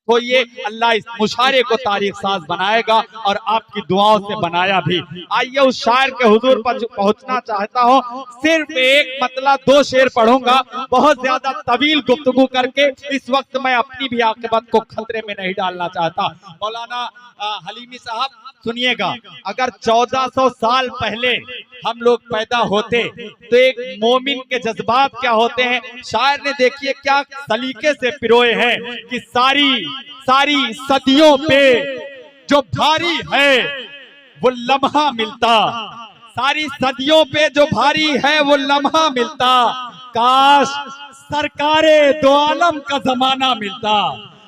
तो ये अल्लाह इस मुशायरे को तारीख साज बनाएगा और आपकी दुआओं से बनाया भी। आइए उस शायर के हुजूर पर पहुंचना चाहता हूं। सिर्फ एक मतलब 2 शेर पढ़ूंगा, बहुत ज्यादा तवील गुफ्तगू करके इस वक्त मैं अपनी भी आकिबत को खतरे में नहीं डालना चाहता। मौलाना हलीमी साहब सुनिएगा, अगर 1400 साल पहले हम लोग पैदा होते तो एक मोमिन के जज्बात क्या होते हैं, शायर ने देखिए क्या सलीके से पिरोए हैं कि सारी सदियों पे जो भारी है वो लम्हा मिलता, सारी सदियों पे जो भारी है वो लम्हा मिलता, काश सरकारे दो आलम का जमाना मिलता।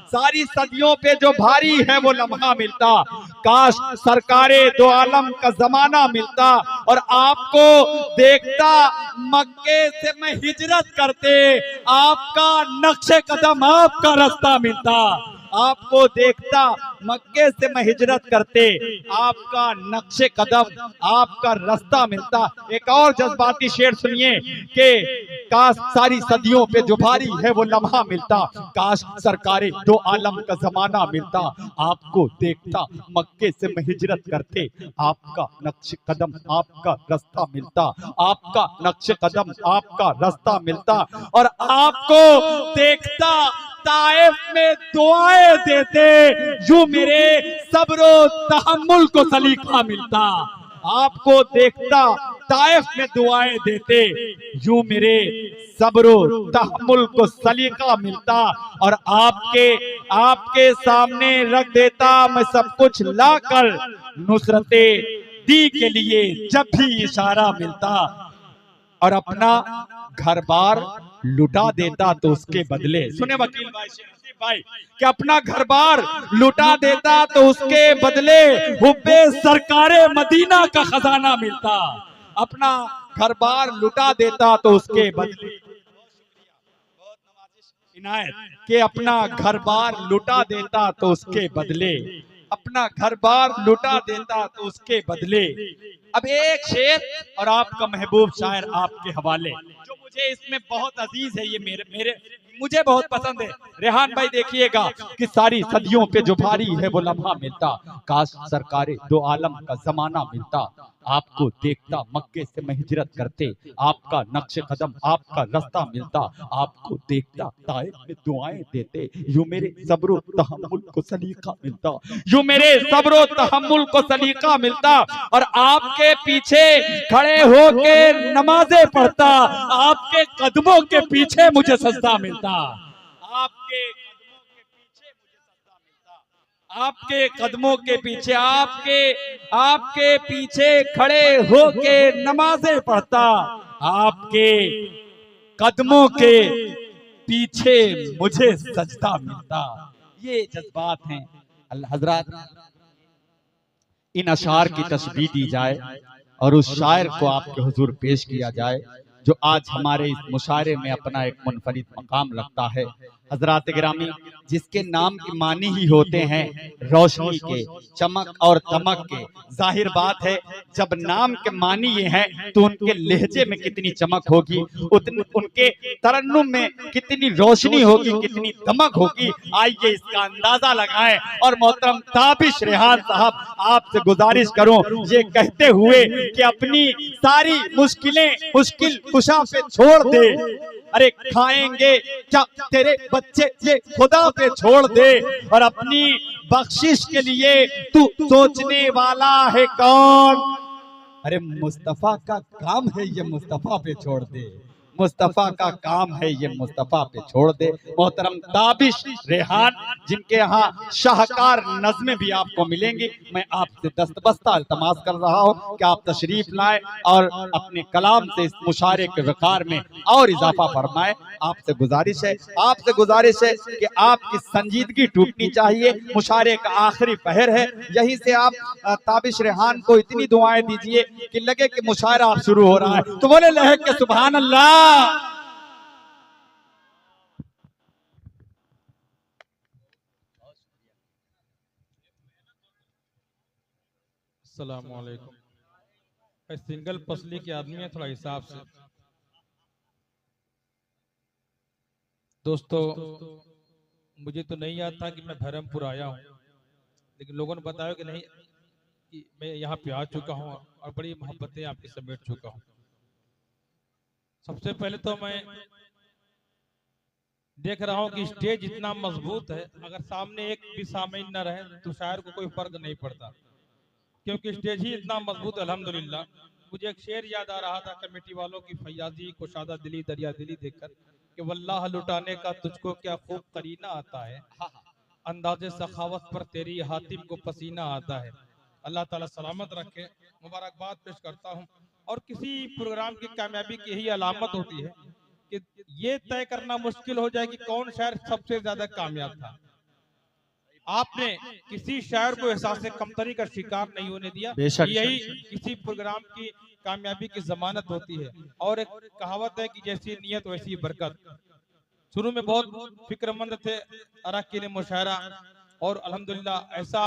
सारी सदियों पे जो भारी है वो लम्हा मिलता, काश सरकारे दो आलम का जमाना मिलता। और आपको देखता मक्के से मैं हिजरत करते, आपका नक्शे कदम आपका रास्ता मिलता। आपको देखता मक्के से मैं हिजरत करते, आपका नक्शे कदम आपका रास्ता मिलता। एक और जज्बाती शेर सुनिए कि काश सारी सदियों पे जो भारी है वो लम्हा मिलता, काश सरकारे दो आलम का जमाना मिलता। आपको देखता मक्के से मैं हिजरत करते, आपका नक्शे कदम आपका रास्ता मिलता, आपका नक्शे कदम आपका रास्ता मिलता। और आपको देखता ताइफ में दुआएं देते, यूं मेरे सब्रो तहम्मुल को सलीका मिलता। आपको देखता ताइफ में दुआएं देते, यूं मेरे सब्रो तहम्मुल को सलीका मिलता। और आपके सामने रख देता मैं सब कुछ लाकर, नुसरते दी के लिए जब भी इशारा मिलता। और अपना घर बार लुटा देता तो उसके बदले, सुने वकील भाई भाई, कि अपना घर बार लुटा देता तो उसके बदले हुब्बे सरकारे मदीना का खजाना मिलता। अपना घर बार लुटा देता तो उसके बदले, इनायत कि अपना घर बार लुटा देता तो उसके बदले, अपना घर बार लुटा देता तो उसके बदले। अब एक शेर और आपका महबूब शायर आपके हवाले, जो मुझे इसमें बहुत अजीज है, ये मेरे मुझे बहुत पसंद है। रेहान भाई देखिएगा कि सारी सदियों पे जो भारी है वो लम्हा मिलता, काश सरकारे दो आलम का जमाना मिलता। आपको देखता मक्के से मैं हिजरत करते, आपका नक्शे कदम आपका रास्ता मिलता। आपको देखता ताइफ में दुआएं देते, यूं मेरे सब्रो तहम्मुल को सलीका मिलता, यूं मेरे सब्रो तहम्मुल को सलीका मिलता। और आपके पीछे खड़े होके नमाजें पढ़ता, आपके कदमों के पीछे मुझे सजदा मिलता, आपके आपके कदमों के पीछे, आपके पीछे खड़े होके नमाजें पढ़ता, आपके कदमों के पीछे मुझे सजदा मिलता। ये जज्बात हैं अल्लाह हजरात। इन अशार की तशबीह दी जाए और उस शायर को आपके हुजूर पेश किया जाए जो आज हमारे इस मुशायरे में अपना एक मुनफरिद मकाम रखता है। हजरात गिरामी, जिसके नाम के मानी ही होते हैं रोशनी के, चमक और दमक के, जाहिर बात है जब नाम के मानी ये हैं तो उनके लहजे में कितनी चमक होगी, उनके तरन्नुम में कितनी रोशनी होगी, कितनी दमक होगी। आइए इसका अंदाजा लगाएं। और मोहतरम ताबिश रेहान साहब, आपसे गुजारिश करूं ये कहते हुए कि अपनी सारी मुश्किल कुशा पे छोड़ दे, अरे खाएंगे क्या तेरे बच्चे ये खुदा पे छोड़ दे, और अपनी बख्शिश के लिए तू सोचने वाला है कौन, अरे मुस्तफा का काम है ये मुस्तफा पे छोड़ दे, मुस्तफा का काम है ये मुस्तफा पे छोड़ दे। मोहतरम ताबिश रेहान, जिनके यहाँ शाहकार नज़्में भी आपको मिलेंगी, मैं आपसे दस्तबस्ता इल्तमास कर रहा हूँ कि आप तशरीफ लाएं और अपने कलाम से इस मुशायरे के वक़ार में और इजाफा फरमाएं। आपसे गुजारिश है कि आपकी संजीदगी टूटनी चाहिए। मुशायरे का आखिरी पहर है, यहीं से आप ताबिश रेहान को इतनी दुआएं दीजिए कि लगे कि मुशायरा आप शुरू हो रहा है। तो बोले लहक के सुभान अल्लाह। अस्सलाम वालेकुम। सिंगल पसली के आदमी है, थोड़ा हिसाब से दोस्तों। मुझे तो नहीं याद था कि मैं धर्मपुर आया हूँ, लेकिन लोगों ने बताया कि नहीं, कि मैं यहाँ पे आ चुका हूँ और बड़ी मोहब्बतें आपकी समेट चुका हूँ। सबसे पहले तो मैं देख रहा हूँ कि स्टेज इतना मजबूत है, अगर सामने एक भी सामीन न रहे तो शायर को कोई फर्क नहीं पड़ता, क्योंकि स्टेज ही इतना मजबूत है। अल्हम्दुलिल्लाह। मुझे एक शेर याद आ रहा था कमेटी वालों की, फैयाजी को शादा दिली दरिया दिली देखकर, कि वल्लाह लुटाने का तुझको क्या खूब करीना आता है, अंदाजे सखावत पर तेरी हातिम को पसीना आता है। अल्लाह ताला सलामत रखे। मुबारकबाद पेश करता हूँ। और किसी प्रोग्राम की कामयाबी की यही अलामत होती है कि ये तय करना मुश्किल हो जाए कि कौन शायर सबसे ज्यादा कामयाब था। आपने किसी शायर को एहसास कमतरी का शिकार नहीं होने दिया। बेशक। यही किसी प्रोग्राम की कामयाबी की जमानत होती है। और एक कहावत है कि जैसी नियत वैसी बरकत। शुरू में बहुत फिक्रमंद थे अरकान मुशायरा, और अल्हम्दुलिल्लाह ऐसा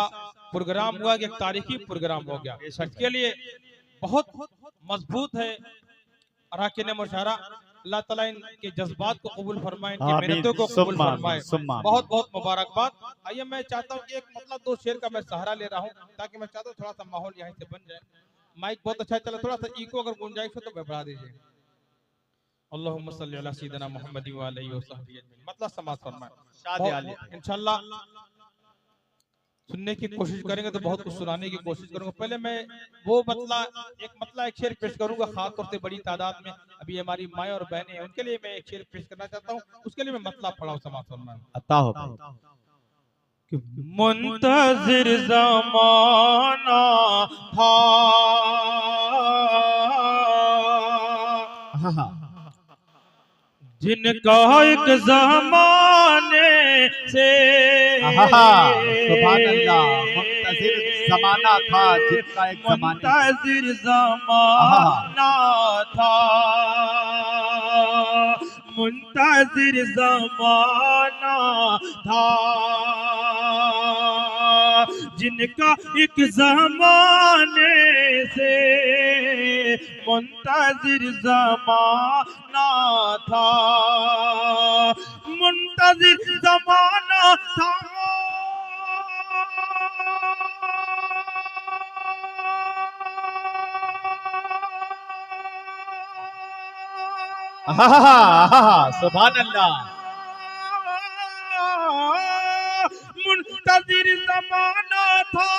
प्रोग्राम हुआ कि एक तारीखी प्रोग्राम हो गया। इसके लिए बहुत मजबूत है अरकान मुशायरा। अल्लाह ताला इनके जज्बात को कबूल फरमाए, इनकी मेहनतों को कबूल फरमाए। बहुत बहुत मुबारकबाद। आइए, मैं चाहता हूँ कि एक मतलब दो शेर का मैं सहारा ले रहा हूँ, ताकि मैं चाहता हूँ थोड़ा सा माहौल यहाँ से बन जाए। माइक बहुत अच्छा चला, थोड़ा सा इको अगर गुंजाइश हो तो बढ़ा दीजिए। अल्लाहुम्मा सल्ली अला सय्यिदिना मुहम्मद व आलिहि व सहबिहि अजमईन। मतलब समाज फरमाए। इंशाल्लाह सुनने की कोशिश करेंगे तो बहुत कुछ सुनाने की कोशिश करूंगा। पहले मैं वो एक शेर पेश करूंगा, खास तौर से बड़ी तादाद में अभी हमारी माएँ और बहनें हैं, उनके लिए मैं एक शेर पेश करना चाहता हूँ। उसके लिए मैं मतलब पढ़ा हूँ, समाज फरमाए। अता हो भाई। मुंतजिर ज़माना था, हाँ हाँ जिनका एक ज़माने से, सुभान अल्लाह, मुंतजिर ज़माना था जिनका एक मुंतजिर ज़माना था, मुंतजिर ज़माना था, जिनका एक ज़माने से मुंतजिर ज़माना था, मुंतजिर ज़माना था। सुभान अल्लाह। मुंतजिर ज़माना था,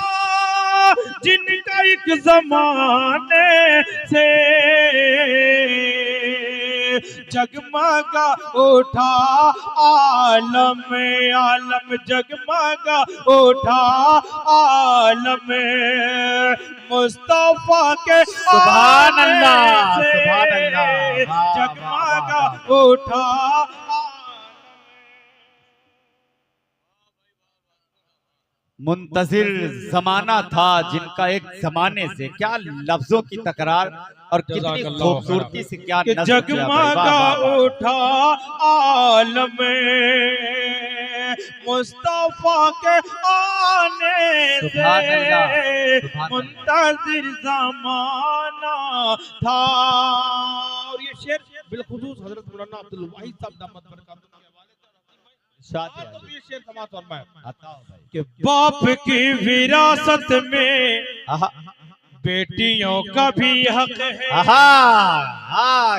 जिनका एक ज़माने से जगमगा उठा आलम, आलम जगमगा उठा आलम, मुस्तफा के सुभान अल्लाह, सुभान अल्लाह। जगमगा उठा। मुंतजिर जमाना था जिनका एक जमाने से, क्या लफ्जों की तकरार और कितनी खूबसूरती से क्या जगमगा उठा आलम, मुस्तफा के आने से मुंतजिर जमाना था। और ये शेर बिलखुसूस हजरत मौलाना अब्दुल वाहिद साहब दामत बरकातहू के हवाले से ये शेर समाज फरमाया कि बाप की विरासत में बेटियों का भी हक है।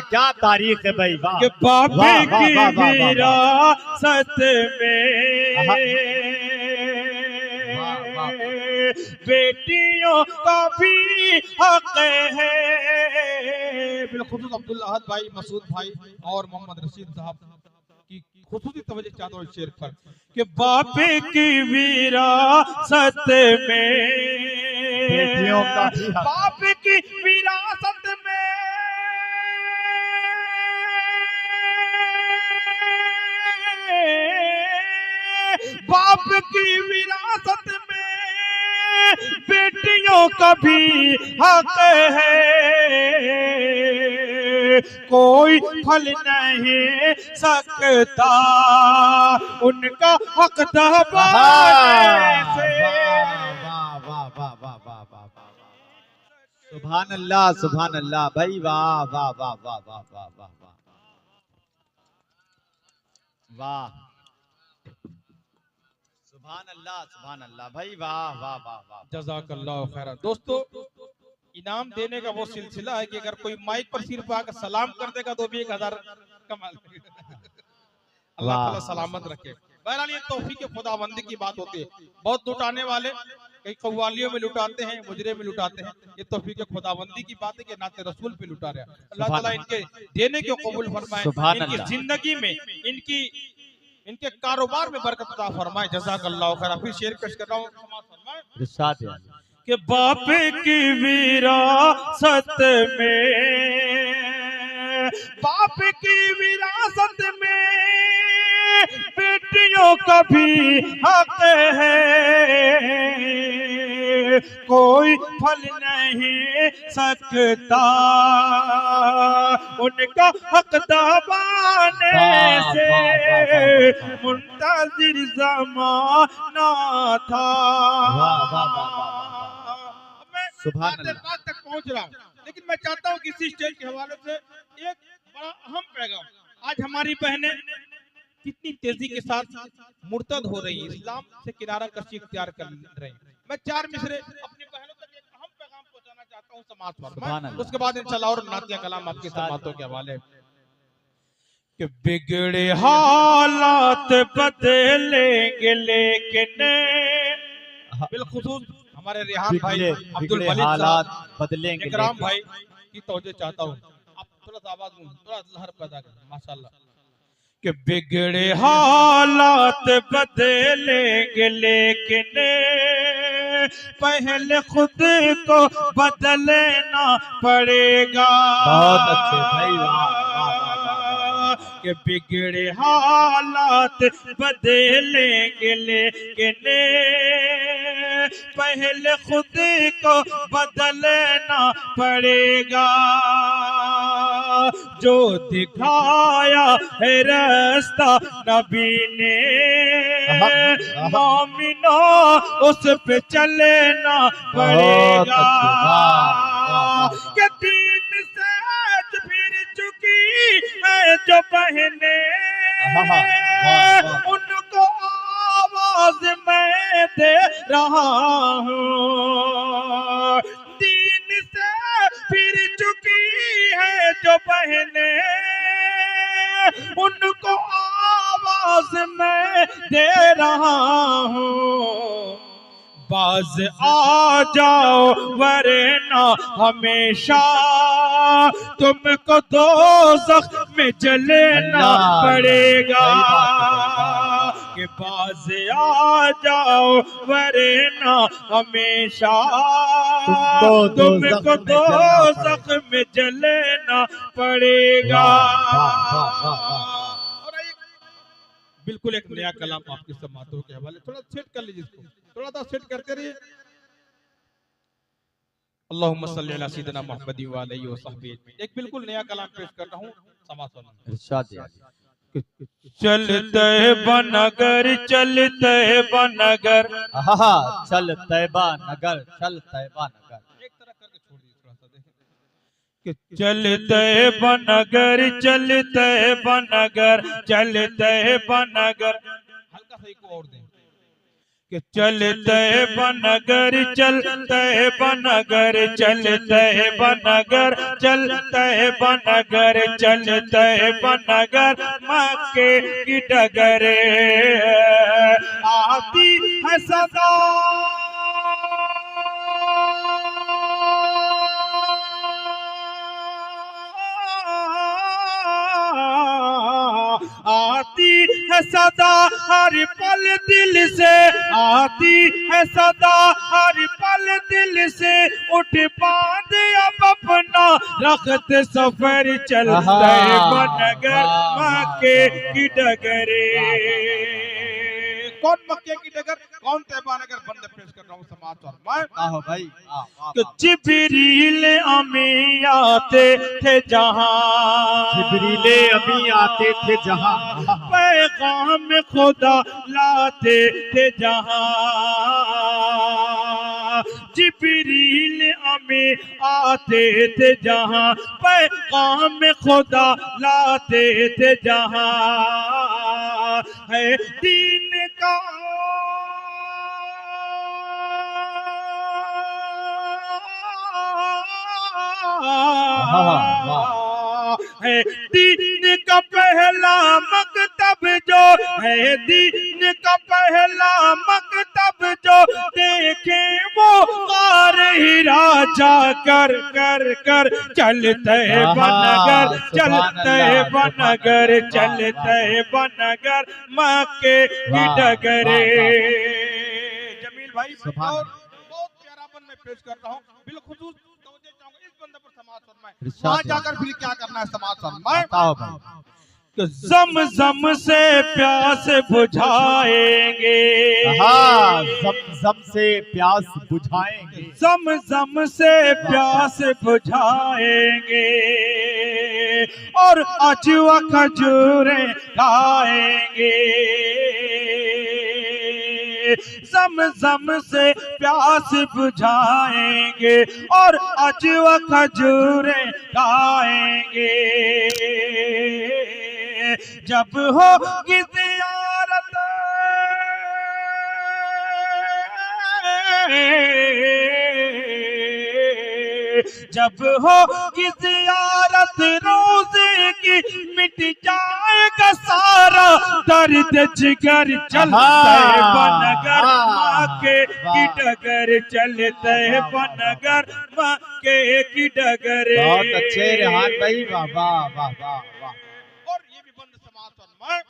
क्या तारीख है भाई, वाह। कि बाप की विरासत में बेटियों का भी हक है। बिलखुसूस अब्दुल अहद भाई, मसूद भाई और मोहम्मद रशीद साहब की खुसूसी तवज्जो चाहता हूँ शेर पर कि बाप की विरासत में बेटियों का भी हक, बाप की विरासत में बाप की विरासत में बेटियों का भी हक है। कोई फल नहीं सकता उनका हक दबाने से। सुभान अल्लाह, सुभान अल्लाह भाई, वाह वाह वाह वाह वाह वाह वाह वाह वाह। सुभान अल्लाह भाई, वाह वाह वाह वाह। जज़ाकल्लाहु खैरन। दोस्तों, इनाम देने का वो सिलसिला है कि अगर कोई माइक पर सिर्फ आकर सलाम कर देगा तो भी 1000 कमा लेगा। अल्लाह ताला सलामत रखे। बहरहाल ये तौफीक खुदाबंदी की बात होती है। बहुत लुटाने वाले कई कव्वालियों में लुटाते हैं, मुजरे में लुटाते हैं। ये तौफीक खुदाबंदी की बात है कि नाते रसूल पे लुटा रहा है। अल्लाह ताला इनके देने को कबूल फरमाए, इनकी जिंदगी में, इनके कारोबार में बरकत अता फरमाए। जज़ाकल्लाहु खैर। फिर शेर पेश कर रहा हूँ, समाअत फरमाए कि बाप की विरासत में, बाप की विरासत में बेटियों का भी हक है, कोई फल नहीं सकता उनका हक दबाने से, मुंतजिर ज़माना था। सुभान मैं बात तक पहुंच रहा हूँ, लेकिन मैं चाहता हूँ कि इसी स्टेज के हवाले से एक बड़ा अहम पैगाम। आज हमारी बहनें कितनी तेजी के साथ मुर्तद हो रही है, इस्लाम से किनारा कशी इख्तियार कर रही है। मैं 4 मिसरे अपनी बहनों तक एक अहम पैगाम पहुंचाना चाहता हूँ समाज पर, उसके बाद इंशाल्लाह और नातिया कलाम आपके समातों के हवाले। कि बिगड़े हालात बदलेंगे लेकिन, बिलखुसूस हमारे रेहान भाई अब्दुल मलिक हालात बदलेंगे, इकराम भाई की तवज्जो चाहता हूँ। आप थोड़ा सा आवाज में थोड़ा लहर पैदा करें, माशाल्लाह। कि बिगड़े हालात बदलेंगे लेकिन पहले खुद को बदलना पड़ेगा। बहुत अच्छे भाई, कि बिगड़े हालात बदलेंगे लेकिन पहले खुद को बदलना पड़ेगा। जो दिखाया है रास्ता नबी ने, मोमिनो उस पे चलना पड़ेगा। कि दीन से फिर चुकी है जो बहने, उनको आवाज मैं दे रहा हूँ। दीन से फिर चुकी है जो बहने, उनको आवाज मैं दे रहा हूँ। बाज आ जाओ वरना हमेशा तुमको दोज़ख में जलना पड़ेगा। कि बाज आ जाओ वरना हमेशा तुमको दोज़ख में जलना पड़ेगा। बिल्कुल एक नया कलाम आपके समातों के हवाले, थोड़ा सेट कर लीजिए इसको, थोड़ा सा सेट करते रहिए। अल्लाहुम्मा सल्ली अला सय्यिदिना मुहम्मद व आलिहि व सहबिही। एक बिल्कुल नया कलाम पेश कर रहा हूँ, समात इरशाद। चलते बनगर, चलते बनगर, चल तैबा नगर, चल तैबा नगर। एक तरह करके छोड़ दीजिए थोड़ा सा, देखें कि चलते बनगर, चलते बनगर, चलते बनगर, हल्का सा एक और दें। कि चलते बनगर, चलते बनगर, चलते बनगर, चलते बनगर, चलते बनगर, मक्के की डगर आती है सदा, आती है सदा हर पल दिल से, आती है सदा हर पल दिल से। उठ बांध अब अपना रखत सफर, चलते बनगर मक्के की डगरे। कौन मक्के की डगर, कौन तैबा नगर, बंदे पेश कर रहा हूँ समाज पर। मैं भाई जिब्रील अमी आते थे जहाँ, जिब्रील अमी आते थे जहाँ, पैगाम खुदा लाते थे जहाँ। जिब्रील अमी आते थे जहाँ, पैगाम खुदा लाते थे जहाँ। है दीन का है दीन का पहला मकतब जो है, दीन का पहला मकतब जो देखे वो कार ही राजा कर कर कर चलते बनगर, चलते बनगर, चलते बनगर मक्के की डगरे। जमील भाई बहुत प्यारा बन मैं पेश कर रहा हूँ, बिलखुसूस तवज्जो चाहूंगा इस बंदे पर समाज फरमाए। वहां जाकर फिर क्या करना है समाज फरमाए। ज़म-ज़म से प्यास बुझाएंगे, ज़म से प्यास बुझाएंगे, ज़म-ज़म से प्यास बुझाएंगे और अजवा खजूरें खाएंगे। ज़म-ज़म से प्यास बुझाएंगे और अजवा खजूरें खाएंगे। जब होगी ज़ियारत जब होगी ज़ियारत रोज़े की मिट जाएगा सारा दर्द जिगर, चलते बनगर मक्के की डगर, चलते बनगर मक्के की डगर। बहुत अच्छे रेहान भाई, वाह वाह वाह वाह वाह। और ये भी बंद समाज फरमाए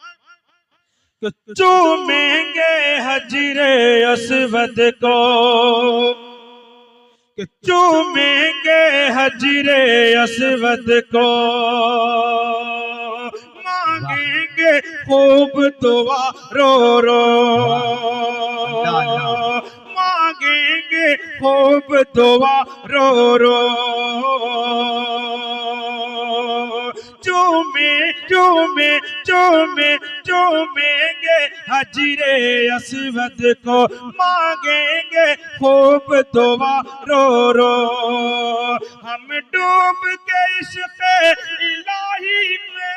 कि चूमेंगे हजरे अस्वद को, कि चूमेंगे हजरे अस्वद को, मांगेंगे खूब दुआ रो रो, मांगेंगे खूब दुआ रो रो। चूमे चूमे चूमे चूमेंगे हजरे अस्वद को, मांगेंगे खूब दुआ रो रो। हम डूब के इश्क़ इलाही में,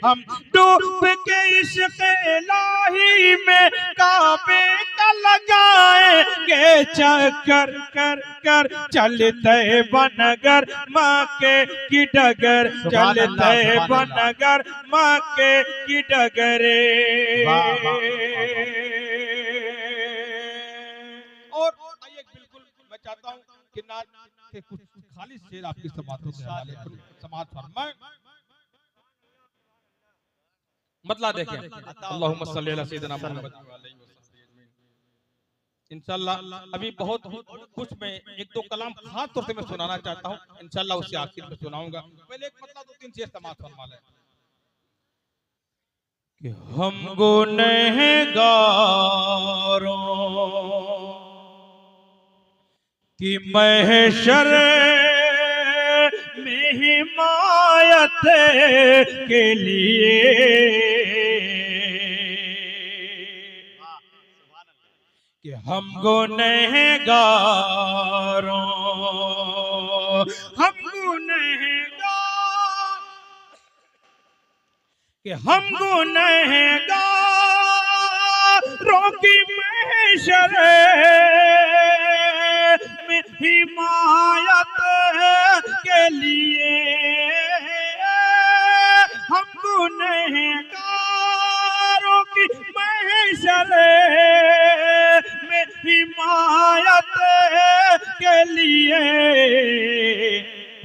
हम डूब के इश्क़ इलाही में काबे का लगाएंगे चक्कर कर कर, चलते बनगर मक्के की डगर, चलते बनगर मक्के की डगरे। और आइए बिल्कुल मैं चाहता हूँ कि नाच के कुछ खालिस शेर आपकी समातों के हवाले समाज फरमाए। मतलब देखिए, अल्लाहुम्मा सल्ली अला सय्यिदिना मुहम्मद व अलैहि वसल्लम। इंशाअल्लाह अभी बहुत कुछ मैं एक दो कलाम खास तौर से मैं सुनाना चाहता हूँ, इंशाअल्लाह उसे आखिर में सुनाऊंगा। पहले एक मतलब दो तीन शेर समाज फरमा ले कि हम गुनहगारों की महशर में हिमायत के लिए, कि हम गुनहगारों, हम गुनहगार, कि हम गुनहगारों की महशर में हिमायत के लिए, हम गुनहगारों की महशर में हिमायत के लिए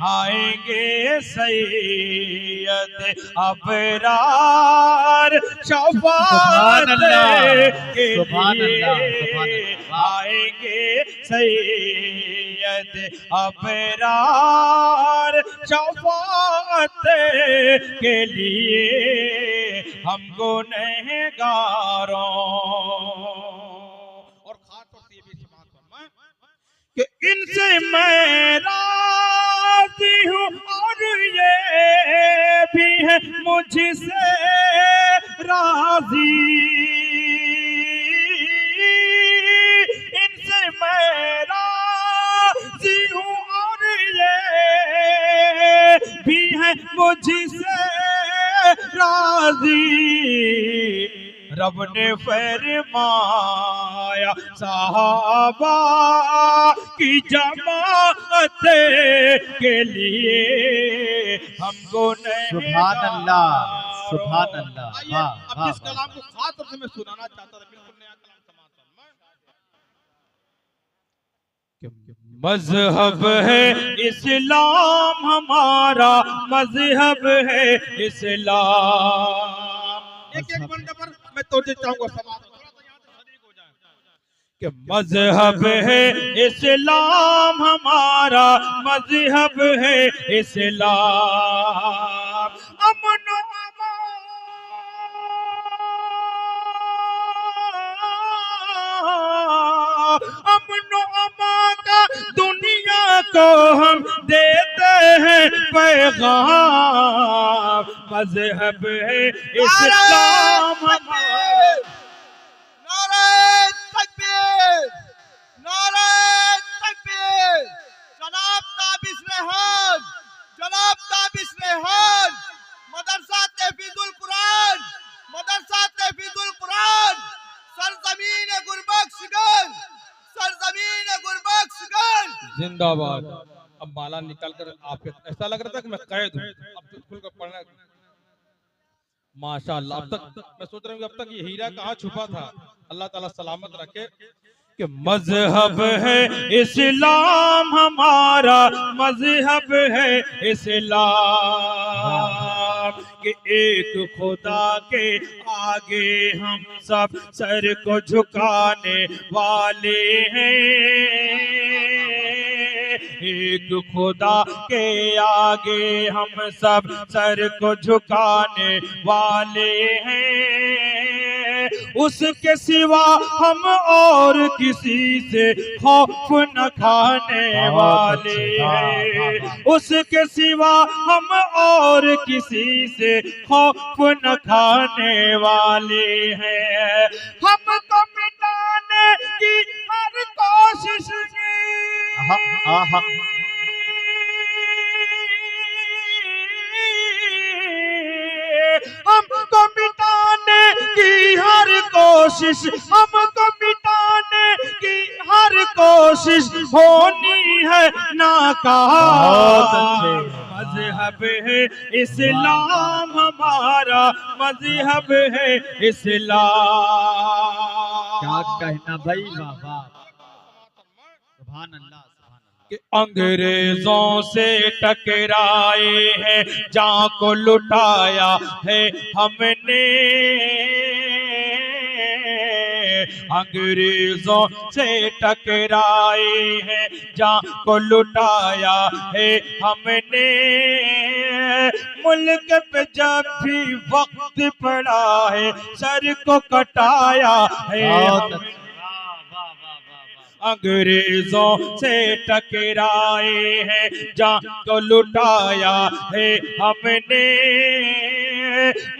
आएंगे सैयद अबरार शफाअत के लिए, आएंगे सैयद अबरार शफाअत के लिए, हम गुनहगारों। और खास तौर से ये भी समाज फरमाए कि इनसे मैं राज़ी हूँ और ये भी है मुझसे राज़ी, इनसे मैं राज़ी हूँ और ये भी है मुझसे राज़ी। रब ने फरमाया सहाबा की जमात के लिए हमको नहीं। सुभान अल्लाह, सुभान अल्लाह। आइए, वाह, अब वाह, जिस कलाम को खास तौर से मैं सुनाना चाहता था, बिल्कुल नया कलाम समाज में। मजहब है इस्लाम हमारा, मजहब है इस्लाम। एक एक बंदे पर मैं तोड़ना चाहूंगा समाज में, थोड़ा सा यहाँ से शरीक हो जाए कि मजहब है इस्लाम हमारा, मजहब है इस्लाम। अमन अमन अमा का दुनिया को हम देते हैं पैगाम। मजहब है इस्लाम हमारा। नारे तकबीर, नारे तकबीर। जनाब ताबिश रेहान, जनाब ताबिश रेहान, मदरसा तहफीजुल कुरान, मदरसा तहफीजुल कुरान, सरजमीन गुरबख्शगंज, सरजमीन गुरबख्शगंज जिंदाबाद। अब माला निकाल कर आप, ऐसा लग रहा था कि मैं कैद हूँ। अब तो खुल कर पढ़ना। माशाअल्लाह, अब तक मैं सोच रहा हूँ कि अब तक ये हीरा कहाँ छुपा था। अल्लाह ताला सलामत रखे। कि मजहब है इस्लाम हमारा, मजहब है इस्लाम। कि एक खुदा के आगे हम सब सर को झुकाने वाले हैं। एक खुदा के आगे हम सब सर को झुकाने वाले हैं। उसके सिवा हम और किसी से खौफ न खाने वाले हैं। उसके सिवा हम और किसी से खौफ न खाने वाले हैं। हमको मिटाने की हर कोशिश हमको मिटाने की हर कोशिश, हमको मिटाने की हर कोशिश होनी है नाकाम। मजहब है इस्लाम हमारा, मजहब है इस्लाम। क्या कहना भाई, वाह वाह, सुभान अल्लाह। कि अंग्रेजों से टकराए हैं, जहाँ को लुटाया है हमने। अंग्रेजों से टकराए हैं, जहाँ को लुटाया है हमने। मुल्क पे जब भी वक्त पड़ा है, सर को कटाया है हमने। अंग्रेजों से टकराए हैं, जहाँ को लुटाया है हमने।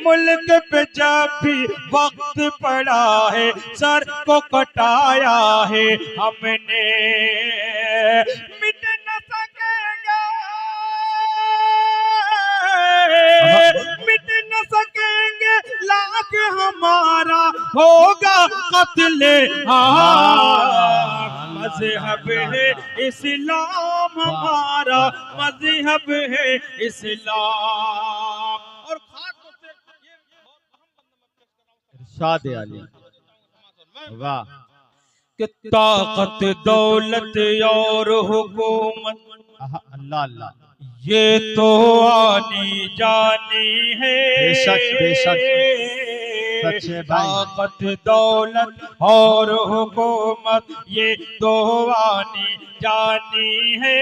मुल्क पे जब भी वक्त पड़ा है, सर को कटाया है हमने। मिट न सकेंगे, मिट न सकेंगे लाख हमारा होगा कत्ले आम। मजहब है इस्लाम हमारा, मजहब है इस्लाम। और खास तौर से ये बहुत अहम इरशाद अली, वाह। कि ताकत दौलत और हुकूमत, अल्लाह अल्लाह, ये तो आनी जानी है। बेशक बेशक, सच्चे भाई। ताकत दौलत और हुकूमत ये तो आनी जानी है।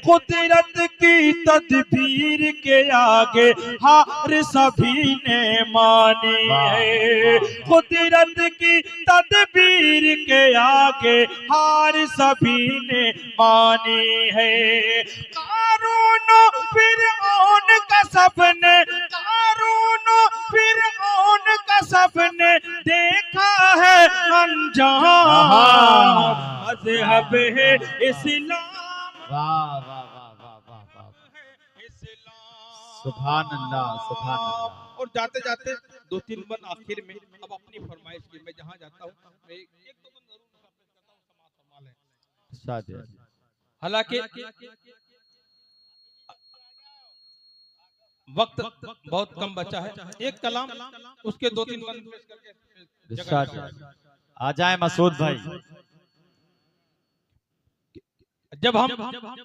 कुदरत की तदबीर के आगे हार सभी ने मानी है। कुदरत की तदबीर के आगे हार सभी ने मानी है। कारून फिरऔन का सबने, कारून फिरऔन का सबने देखा है अंजाम। मजहब है इस्लाम, वाह वाह वाह वाह वाह वाह, सुभान अल्लाह, सुभान अल्लाह। और जाते जाते 2-3 बंद आखिर में अब अपनी फरमाइश की, मैं जहाँ जाता हूँ मैं एक दो बंद जरूर पेश करता हूँ, समाज संभाल है। हालांकि वक्त बहुत कम बचा है, एक कलाम उसके 2-3 बंद पेश करके इरशाद है। आ जाए मसूद भाई। जब हम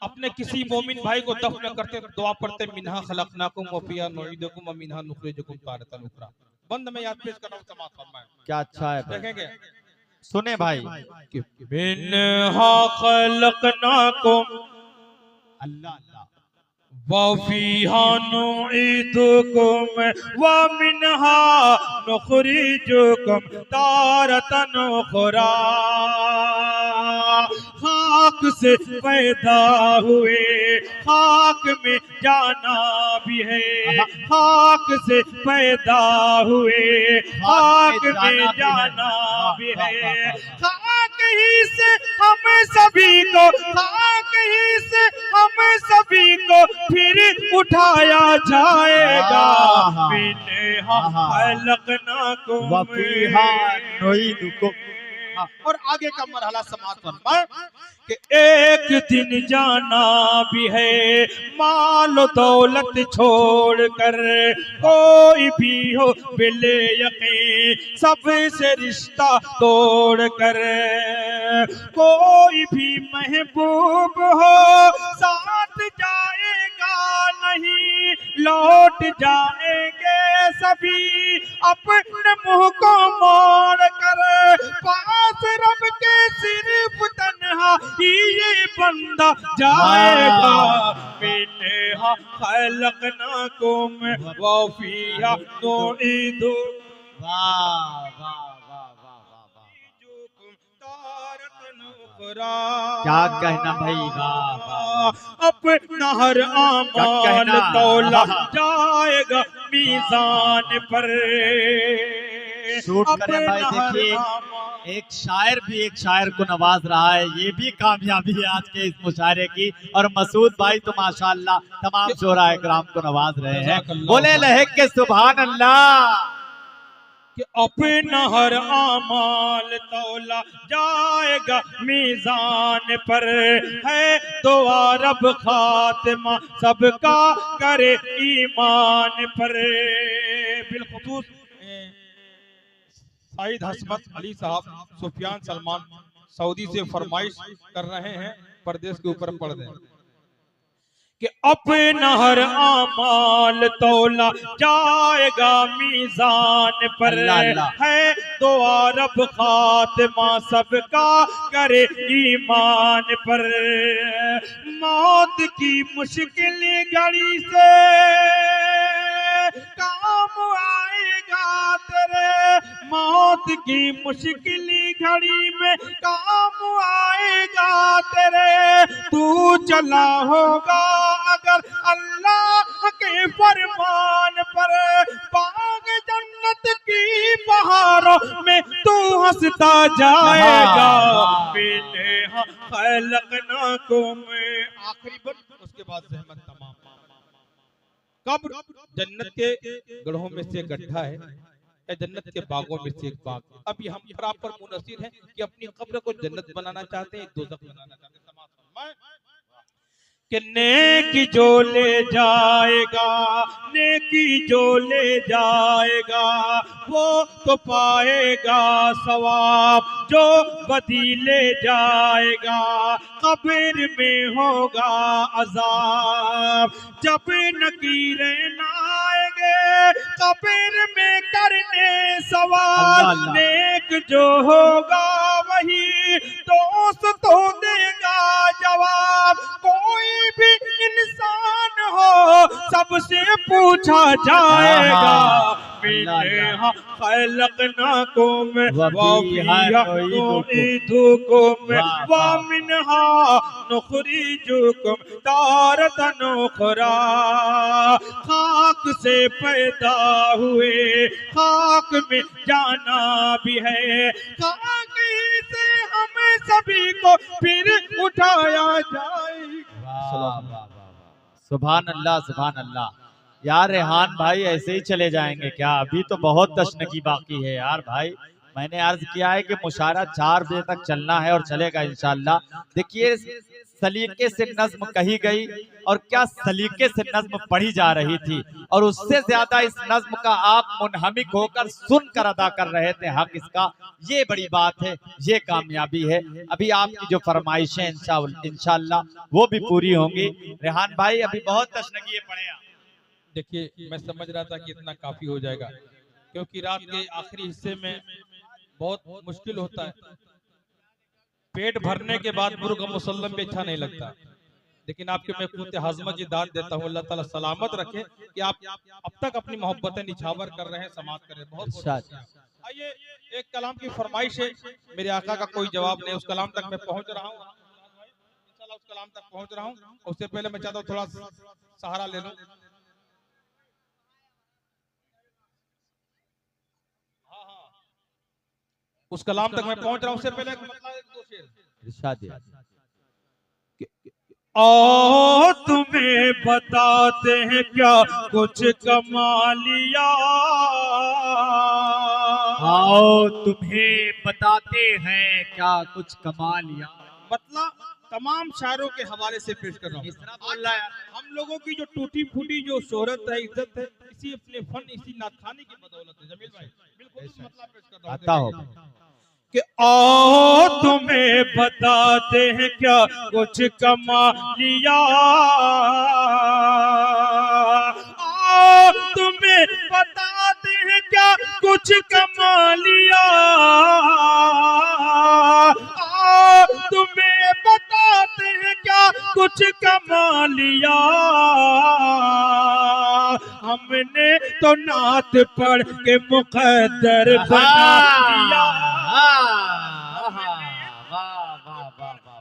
अपने किसी मोमिन भाई को दफन करते दुआ पढ़ते मिन्हा खलकनाकुम व फिहा नुईदुकुम व मिन्हा नुखरिजुकुम तारतन उखरा। बंद में याद पेश कर रहा हूं, समाअत फरमाएं। क्या अच्छा है भाई। देखेंगे सुने भाई। मिन्हा खलकनाकुम अल्लाह अल्लाह। व फिहा नुईदुकुम व मिन्हा नुखरिजुकुम तारतन उखरा। खाक से पैदा हुए खाक में जाना भी है, खाक से पैदा हुए खाक में जाना भी है। खाक ही से हम सभी को, खाक ही से हम सभी को फिर उठाया जाएगा। मिन्हा खलकनाकुम व फिहा नुईदुकुम। और आगे का मरहला समाप्त फरमाए कि एक दिन जाना भी है माल दौलत छोड़कर, कोई भी हो बिले यकीन सबसे रिश्ता तोड़कर, कोई भी महबूब हो साथ जाएगा नहीं, लौट जाएंगे सभी अपने मुंह को मोड़ कर। पास रब के सिर्फ तन्हा ही ये बंदा जाएगा। मिन्हा खलकनाकुम व फिहा नुईदुकुम वाह वाह वाह वाह वाह वाह। तारतन उखरा। क्या कहना भाई, वाह वाह। अपना हर आमाल तौला जाएगा मीज़ान पर। शूट करें भाई। देखिए एक शायर भी एक शायर को नवाज रहा है, ये भी कामयाबी है आज के इस मुशायरे की। और मसूद भाई तो माशाअल्लाह तमाम शोराए किराम को नवाज रहे हैं। बोले लहक के सुभान अल्लाह। कि अपना हर आमाल तौला जाएगा मीज़ान पर, है दुआ रब खातिमा सबका करे ईमान पर। बिलखुसूस साइद हसमत अली साहब सुफियान सलमान सऊदी से फरमाइश कर रहे हैं, परदेश के ऊपर पढ़ दें कि अपना हर आमाल तौला जाएगा मीज़ान पर, है दुआ रब खातिमा सबका करे ईमान पर। मौत की मुश्किल घड़ी से काम आएगा तेरे, मौत की मुश्किल घड़ी में काम आएगा तेरे। तू चला होगा अगर अल्लाह के फरमान पर, बाग जन्नत की बहारों में तू हंसता जाएगा। मिन्हा खलकनाकुम। आखिरी बंद, उसके बाद ज़हमत तमाम। कब्र जन्नत के गढ़ों में से गड्ढा है या जन्नत के बागों में से एक बाग। अभी हम बराबर मुनसिर हैं कि अपनी कब्र को जन्नत बनाना चाहते हैं, एक दोज़ख बनाना चाहते हैं। समाअत फरमाएं कि नेकी जो ले जाएगा, नेकी जो ले जाएगा वो तो पाएगा सवाब, जो बदी ले जाएगा कब्र में होगा अजाब। जब नकीरें ना आएंगे कब्र में करने सवाल, नेक जो होगा वही दोस्त तो देगा जवाब। कोई भी इंसान हो सबसे पूछा जाएगा। मिन्हा खलकनाकुम व फिहा नुईदुकुम व मिन्हा नुखरिजुकुम तारतन उखरा। खाक से पैदा हुए खाक में जाना भी है, खाक ही से हमें सभी को फिर उठाया जाएगा। सुभान अल्लाह, सुभान अल्लाह। यार रेहान भाई ऐसे ही चले जाएंगे क्या? अभी तो बहुत तशनगी बाकी है यार भाई। मैंने अर्ज किया है कि मुशायरा 4 बजे तक चलना है और चलेगा इंशाल्लाह। देखिए सलीके से नज्म कही गई और क्या सलीके से नज्म पढ़ी जा रही थी, और उससे ज्यादा इस नज्म का आप मुनहमिक होकर सुनकर अदा कर रहे थे हक इसका। ये बड़ी बात है, ये कामयाबी है। अभी आपकी जो फरमाइशें इंशाल्लाह वो भी पूरी होंगी। रेहान भाई अभी बहुत तशनगी पढ़े आप। देखिए मैं समझ रहा था कि इतना काफी हो जाएगा, क्योंकि रात के आखिरी हिस्से में बहुत मुश्किल होता है। पेट भरने के बाद मुर्ग मुसल्लम भी अच्छा नहीं लगता, लेकिन आपके मैं कुत हाजमा की दाद देता हूँ। अल्लाह ताला सलामत रखे कि आप अब तक अपनी मोहब्बतें निछावर कर रहे हैं, समाप्त कर रहे हैं। बहुत आइए, एक कलाम की फरमाइश है, मेरे आका का कोई जवाब नहीं, उस कलाम तक मैं पहुंच रहा हूँ इंशाल्लाह, उस कलाम तक पहुंच रहा हूँ। उससे पहले मैं चाहता हूँ थोड़ा सहारा ले लूं। उस कलाम तक मैं पहुंच रहा हूं, उससे पहले मतलब एक दो शेर आओ तुम्हें बताते हैं क्या कुछ कमालिया, आओ तुम्हें बताते हैं क्या कुछ कमालिया। मतलब तमाम शायरों के हवाले से पेश कर रहा हूँ। हम लोगों की जो टूटी फूटी जो शोहरत है, इज्जत है, इसी अपने फन, इसी नाथखानी की बदौलत है। जमील भाई बिल्कुल मतलब पेश कर रहा हूँ। आता हो कि आओ तुम्हें बताते हैं क्या कुछ कमालिया, आओ तुम्हें बताते हैं क्या कुछ कमालिया, आओ तुम्हें बताते हैं क्या कुछ कमालिया। हमने तो नात पढ़ के मुकद्दर बना लिया,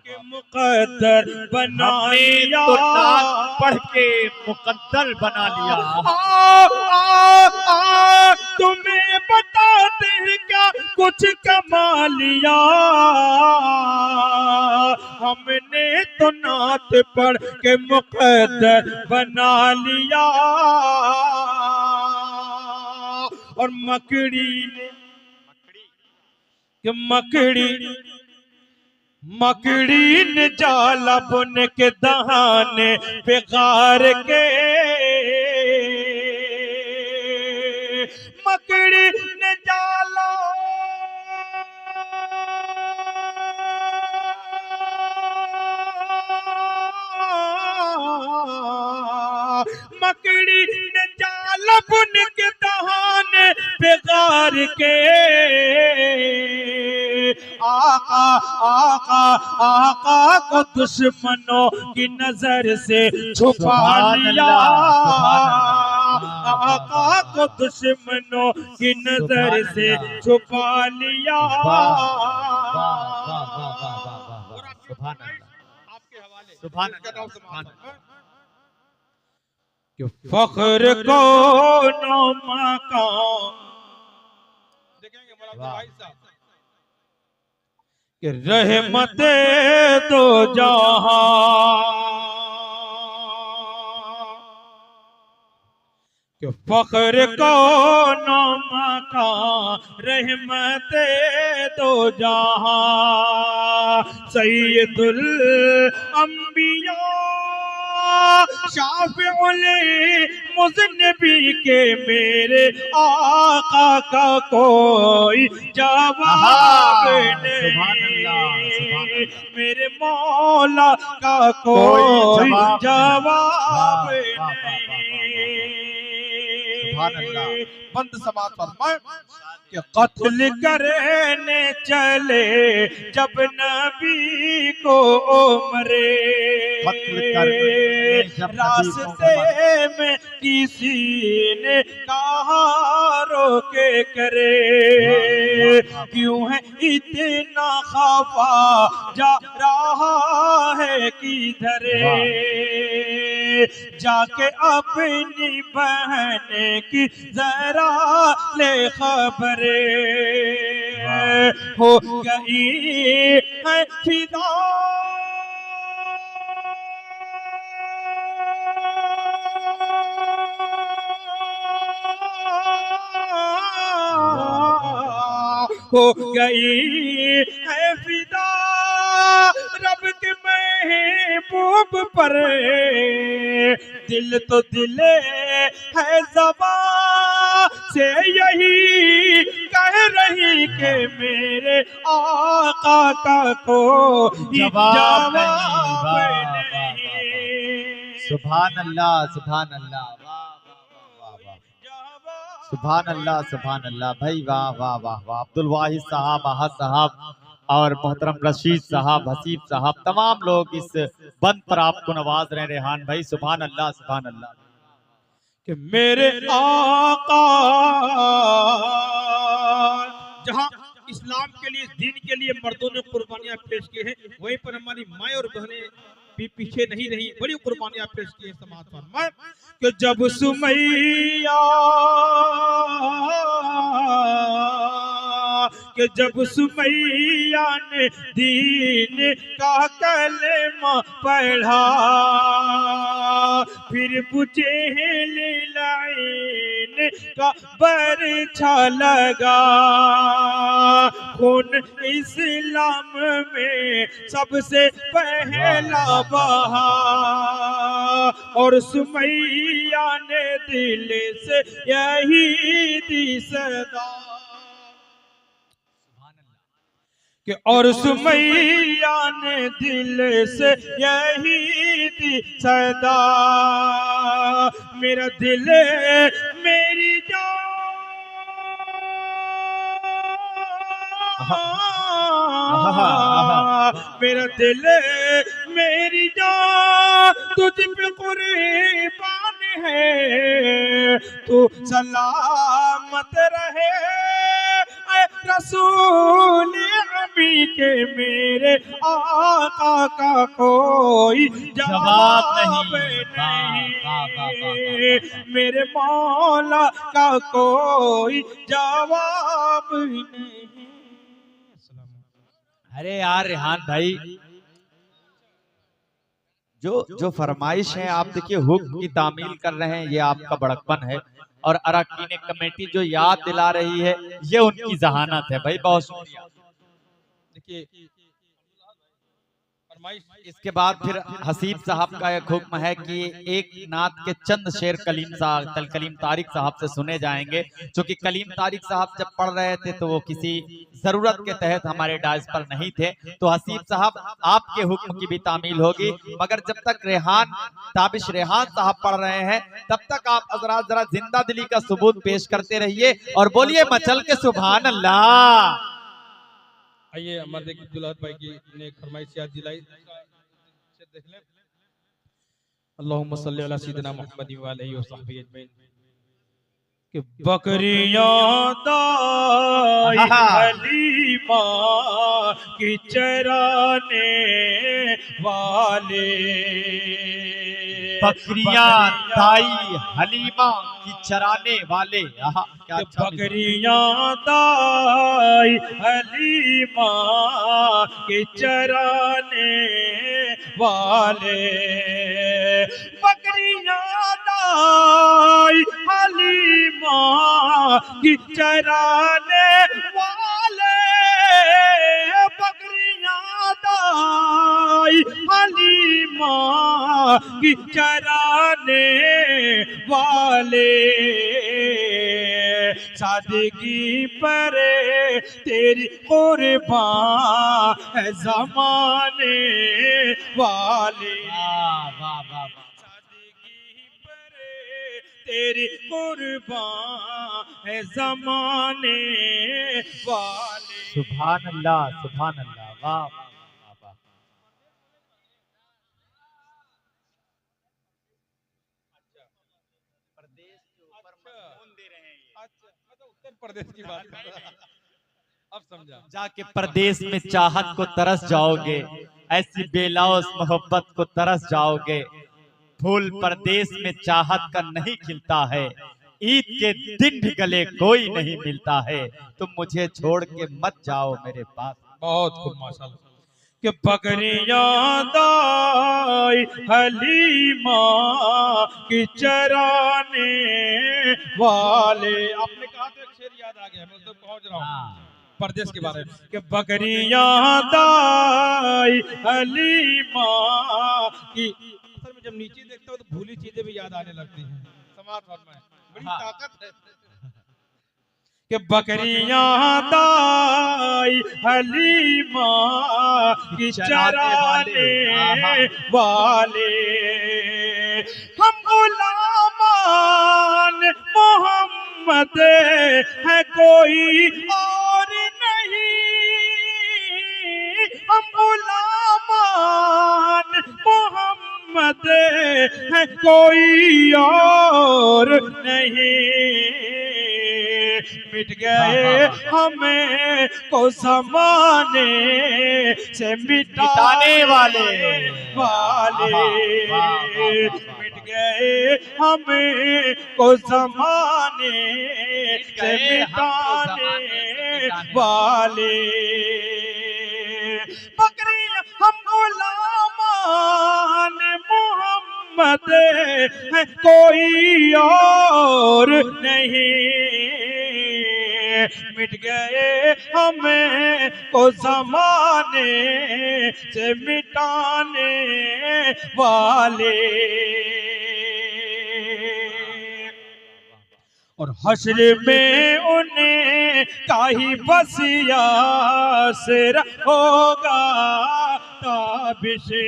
के मुकद्दर बना लिया, तो नात पढ़ के मुकद्दर बना लिया। तुम्हें बताते हैं क्या कुछ कमा लिया, हमने तो नात पढ़ के मुकद्दर बना लिया। और मकड़ी ने जाला बुन के दहाने बेकार के, मकड़ी ने जाला मकड़ी ने जाला बुन के दहाने बेकार के। आका आका आका को दुश्मनों की नजर से छुपा लिया, आका को दुश्मनों की नजर से छुपा लिया। आपके हवाले फख्र को नो मकाम देखेंगे मौलाना भाई साहब कि रहमते दो जहां, कि फख्र को नो मकाम रहमते दो जहां, सैयदुल अंबिया शाफिउल मुज़न्नबी के मेरे आका का कोई जवाब नहीं, मेरे मौला का कोई जवाब नहीं। बंद समाज फरमाए कि कत्ल करने चले जब नबी को उमरे, रास्ते में किसी ने कहा रोके करे, क्यों है इतना खफा जा रहा है किधर, जाके अपनी बहन की जरा ले खबर, हो गई है फिदा हो गई है फिदा रब के महबूब पर, दिल तो दिल है ज़बां से यही कह रही कि मेरे आका का कोई जवाब नहीं। सुभान अल्लाह, सुभान अल्लाह, सुभान अल्लाह, सुभान अल्लाह भाई, वाह वाह वाह वाह। अब्दुल वाहिद साहब, आहद साहब और मोहतरम रशीद साहब, हसीब साहब, तमाम लोग इस बंद पर आपको नवाज रहे हैं। रेहान भाई सुभान अल्लाह, सुभान अल्लाह। कि मेरे आका जहां इस्लाम के लिए, दीन के लिए मर्दों ने कुर्बानियां पेश की हैं, वहीं पर हमारी माएँ और बहनें भी पीछे नहीं रही, बड़ी कुर्बानियां पेश की हैं। समाज फरमाए कि जब सुमैया कि जब सुमैया ने दीन का कलमा पढ़ा, फिर बुझे लाइन का बरछा लगा, खून इस्लाम में सबसे पहला बहा, और सुमैया ने दिल से यही दी सदा कि, और सुमैया ने दिल से यही दी सदा, मेरा दिल मेरी जान, मेरा दिल मेरी जान तुझ पे कुर्बान है, तू सलामत रहे रसूल अमी के मेरे आका का कोई जवाब नहीं, मेरे मौला का कोई जवाब नहीं। अरे यार रेहान भाई, जो फरमाइश है आप देखिए, हुक्म की तामील कर रहे हैं, ये आपका बड़कपन है, और अरकान कमेटी जो याद दिला रही है ये उनकी जहानत है भाई, बहुत शुक्रिया। देखिए इसके बाद फिर हसीब साहब का एक हुक्म है कि एक नात के चंद शेर कलीम तारिक साहब से सुने जाएंगे, क्योंकि कलीम तारिक साहब जब पढ़ रहे थे तो वो किसी जरूरत के तहत हमारे डायस पर नहीं थे, तो हसीब साहब आपके हुक्म की भी तामील होगी, मगर जब तक रेहान ताबिश रेहान साहब पढ़ रहे हैं तब तक आप हजरात जरा जिंदा दिली का सबूत पेश करते रहिए और बोलिए मचल के सुभान अल्लाह। आइए हमारे दुल्हन भाई की ने एक फरमाइश याद दिलाई, देख लें। अल्लाहुम्मा सल्ली अला सय्यिदिना मुहम्मद व अलैहि व सहबिहि अजमईन। कि बकरियां दाई हलीमा की चराने वाले, बकरियां दाई हलीमा की चराने वाले, बकरियां दाई हलीमा के चराने वाले, बकरियां दाई हलीमा की चराने वाले, बकरियां दाई हलीमा की चराने वाले, सादगी पर तेरी कुर्बान है ज़माने वाले, सादगी पर तेरी कुर्बान है ज़माने वाले। सुभान अल्लाह, सुभान अल्लाह, वाह वाह। उत्तर प्रदेश की बात अब समझा, जाके प्रदेश में चाहत को तरस जाओगे, ऐसी बेलौस मोहब्बत को तरस जाओगे, फूल प्रदेश में चाहत का नहीं खिलता है, ईद के दिन भी गले कोई नहीं मिलता है, तुम मुझे छोड़ के मत जाओ मेरे पास। बहुत खूब माशाल्लाह। कि बकरियां दाई हलीमा की चराने वाले, आपने कहा तो एक शेर याद आ गया, मैं उस तक पहुंच रहा हूँ। परदेश के बारे में कि बकरियां दाई हलीमा की। असल में जब नीचे देखता हूँ तो भूली चीजें भी याद आने लगती हैं। समाज फरमाए, बड़ी ताकत है कि बकरियां दाई हलीमा की चराने वाले हम गुलामान मोहम्मद है कोई और नहीं। हम गुलामान मोहम्मद है कोई और नहीं। मिट गए हमें को ज़माने से मिटाने वाले मिट गए हमें को ज़माने से मिटाने वाले। बकरियां हम गुलामान मोहम्मद है कोई और नहीं। मिट गए हमें को ज़माने से मिटाने वाले। और हश्र में उन्हें काही बस यासर होगा ताबिशे।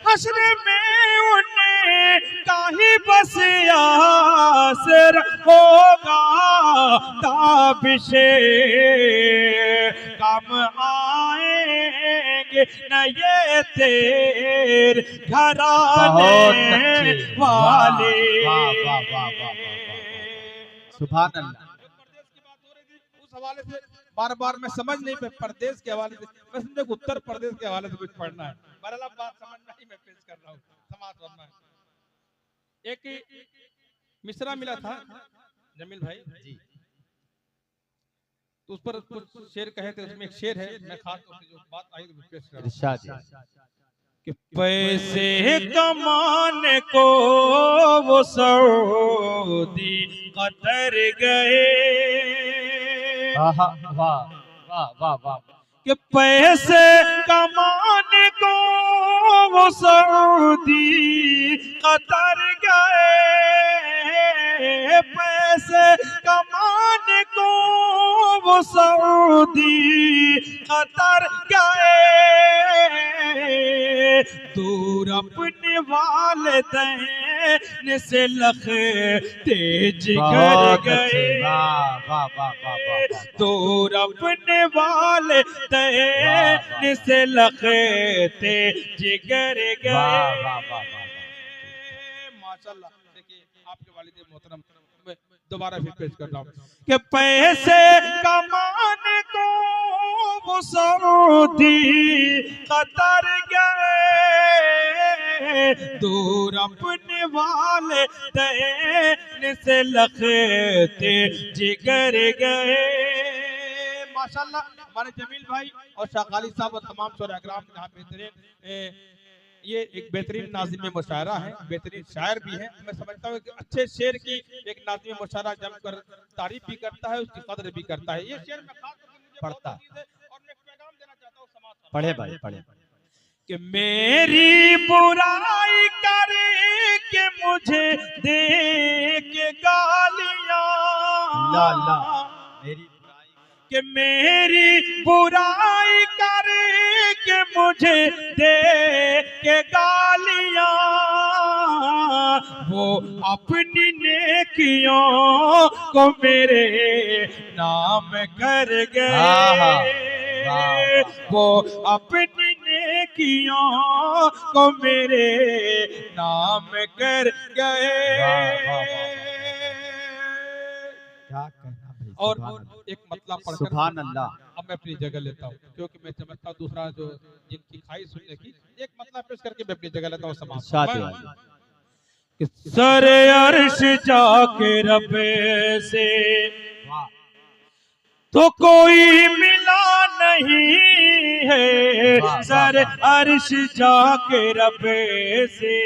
हश्र में उन्हें काही बस यासर होगा ताबिशे। काम आएंगे न ये तेरे घराने वाले। सुभान अल्लाह। परदेश की बात हो रही थी, उस हवाले से बार बार मैं समझ नहीं पे प्रदेश के हवाले से मैं समझे उत्तर प्रदेश के हवाले से कुछ पढ़ना है। बहरहाल बात समझ में ही मैं पेश कर रहा हूँ। समाज फरमा है। एक मिसरा मिला था जमील भाई जी, तो उस पर कुछ शेर कहे थे। उसमें एक शेर है, मैं खास तौर से जो बात आई तो पेश कर रहा हूँ कि पैसे कमाने को वो सऊदी कतर गए। वाह वाह वाह वाह। कि पैसे कमाने को वो सऊदी कतर गए। पैसे कमाने को वो सऊदी कतर गए। दूर अपने वालिदैन से लखते जिगर गए। दूर अपने वालिदैन से लखते जिगर गए। माशाल्लाह। देखिए आपके वालिद मोहतरम मैं दोबारा फिर पेश कर रहा हूँ कि पैसे कमाने को वो सऊदी कतर गए। दूर अपने वालिदैन से लखते जिगर गए। माशाल्लाह हमारे जमील भाई और शागाली साहब और तमाम शोरा इकराम के यहाँ बेहतरीन ये एक बेहतरीन नाज़िम मुशायरा है, बेहतरीन शायर भी है। मैं समझता हूँ कि अच्छे शेर की एक नाज़िम मुशायरा जमकर तारीफ भी करता है, उसकी कदर भी करता है। ये शेर मैं खास पढ़ता और मैं पैगाम देना चाहता हूँ समाज को। पढ़े भाई पढ़े। कि मेरी बुराई करे के मुझे दे के गालियां। अल्लाह अल्लाह। कि मेरी बुराई करे के मुझे दे के गालियां। वो अपनी नेकियों को मेरे नाम कर गए। वो अपनी नेकियों को मेरे नाम कर गए। और एक मतलब पढ़कर सुभान अल्लाह। अब मैं अपनी जगह लेता हूँ, क्योंकि मैं समझता हूँ दूसरा जो जिनकी ख्वाहिश सुनने की एक मतलब पेश करके मैं अपनी जगह लेता हूँ। समाज सर अर्श जाके रब से तो कोई मिला नहीं है, सर अर्श जाके रब से,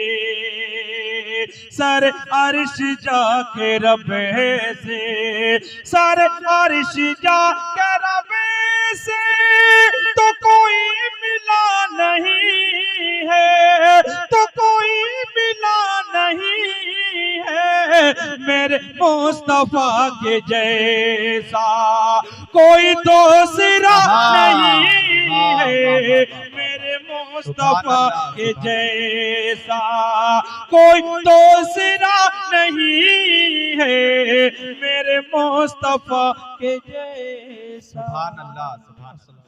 सर अर्श जाके रब से, सर अर्श जाके रब से तो कोई मिला नहीं है, तो कोई मिला नहीं है मेरे मुस्तफा के जैसा, कोई दूसरा नहीं है मेरे मुस्तफा के जैसा, कोई दूसरा नहीं है मेरे मुस्तफा के जैसा। सुभान अल्लाह, सुभान अल्लाह।